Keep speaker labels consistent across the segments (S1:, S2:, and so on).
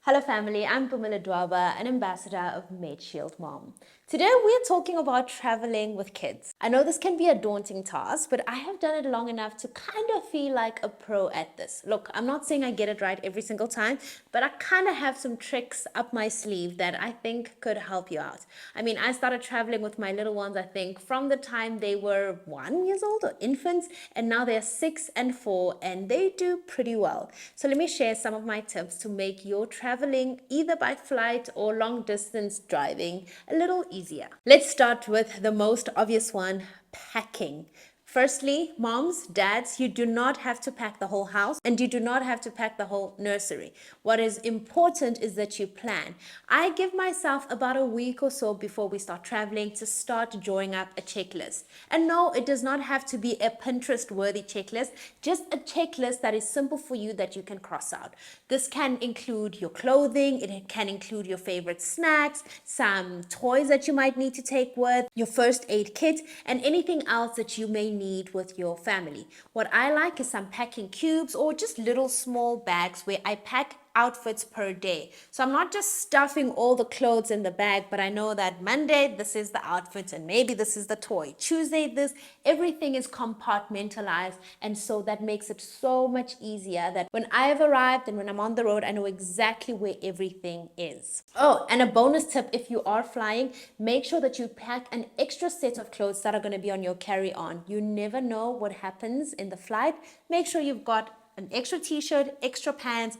S1: Hello family, I'm Mpoomy Ledwaba, an ambassador of Medshield Mom. Today we're talking about traveling with kids. I know this can be a daunting task, but I have done it long enough to kind of feel like a pro at this. Look, I'm not saying I get it right every single time, but I kind of have some tricks up my sleeve that I think could help you out. I mean, I started traveling with my little ones, I think, from the time they were 1 year old or infants, and now they're 6 and 4, and they do pretty well. So let me share some of my tips to make your traveling either by flight or long distance driving a little easier. Let's start with the most obvious one, packing. Firstly, moms, dads, you do not have to pack the whole house and you do not have to pack the whole nursery. What is important is that you plan. I give myself about a week or so before we start traveling to start drawing up a checklist. And no, it does not have to be a Pinterest-worthy checklist, just a checklist that is simple for you that you can cross out. This can include your clothing, it can include your favorite snacks, some toys that you might need to take with, your first aid kit, and anything else that you may need with your family. What I like is some packing cubes or just little small bags where I pack outfits per day. So I'm not just stuffing all the clothes in the bag, but I know that Monday, this is the outfit and maybe this is the toy. Tuesday, this, everything is compartmentalized. And so that makes it so much easier that when I have arrived and when I'm on the road, I know exactly where everything is. Oh, and a bonus tip, if you are flying, make sure that you pack an extra set of clothes that are going to be on your carry-on. You never know what happens in the flight. Make sure you've got an extra t-shirt, extra pants,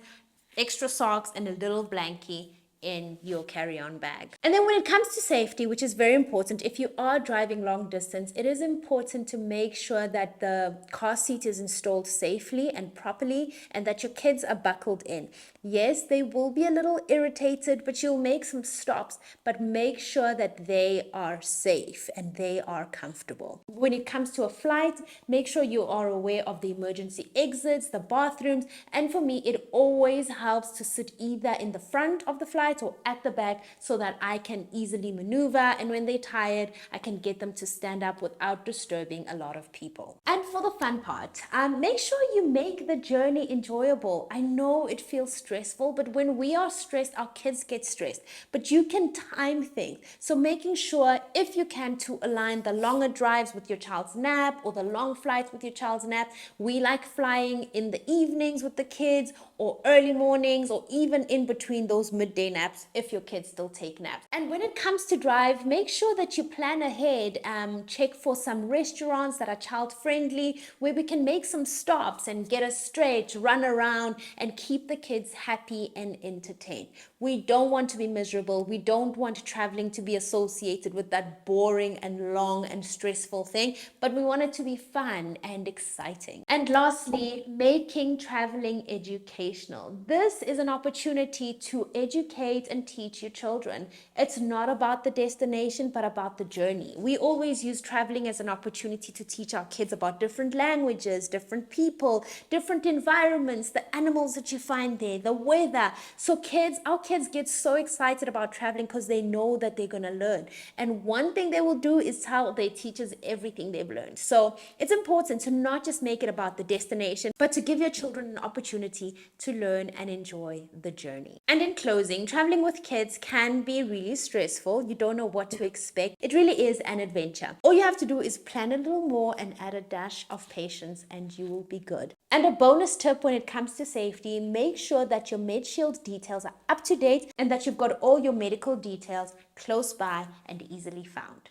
S1: extra socks, and a little blankie in your carry-on bag. And then when it comes to safety, which is very important, if you are driving long distance, it is important to make sure that the car seat is installed safely and properly and that your kids are buckled in. Yes, they will be a little irritated, but you'll make some stops, but make sure that they are safe and they are comfortable. When it comes to a flight, make sure you are aware of the emergency exits, the bathrooms, and for me, it always helps to sit either in the front of the flight or at the back so that I can easily maneuver, and when they're tired, I can get them to stand up without disturbing a lot of people. And for the fun part, make sure you make the journey enjoyable. I know it feels stressful, but when we are stressed, our kids get stressed. But you can time things. So making sure, if you can, to align the longer drives with your child's nap or the long flights with your child's nap. We like flying in the evenings with the kids or early mornings or even in between those midday naps if your kids still take naps. And when it comes to drive, make sure that you plan ahead. Check for some restaurants that are child friendly where we can make some stops and get a stretch, run around, and keep the kids happy and entertained. We don't want to be miserable. We don't want traveling to be associated with that boring and long and stressful thing, but we want it to be fun and exciting. And lastly, making traveling educational. This is an opportunity to educate and teach your children. It's not about the destination, but about the journey. We always use traveling as an opportunity to teach our kids about different languages, different people, different environments, the animals that you find there, the weather. So our kids get so excited about traveling because they know that they're going to learn. And one thing they will do is tell their teachers everything they've learned. So it's important to not just make it about the destination, but to give your children an opportunity to learn and enjoy the journey. And in closing, traveling with kids can be really stressful. You don't know what to expect. It really is an adventure. All you have to do is plan a little more and add a dash of patience and you will be good. And a bonus tip when it comes to safety, make sure that your Medshield details are up to date and that you've got all your medical details close by and easily found.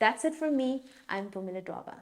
S1: That's it from me. I'm Mpoomy Ledwaba.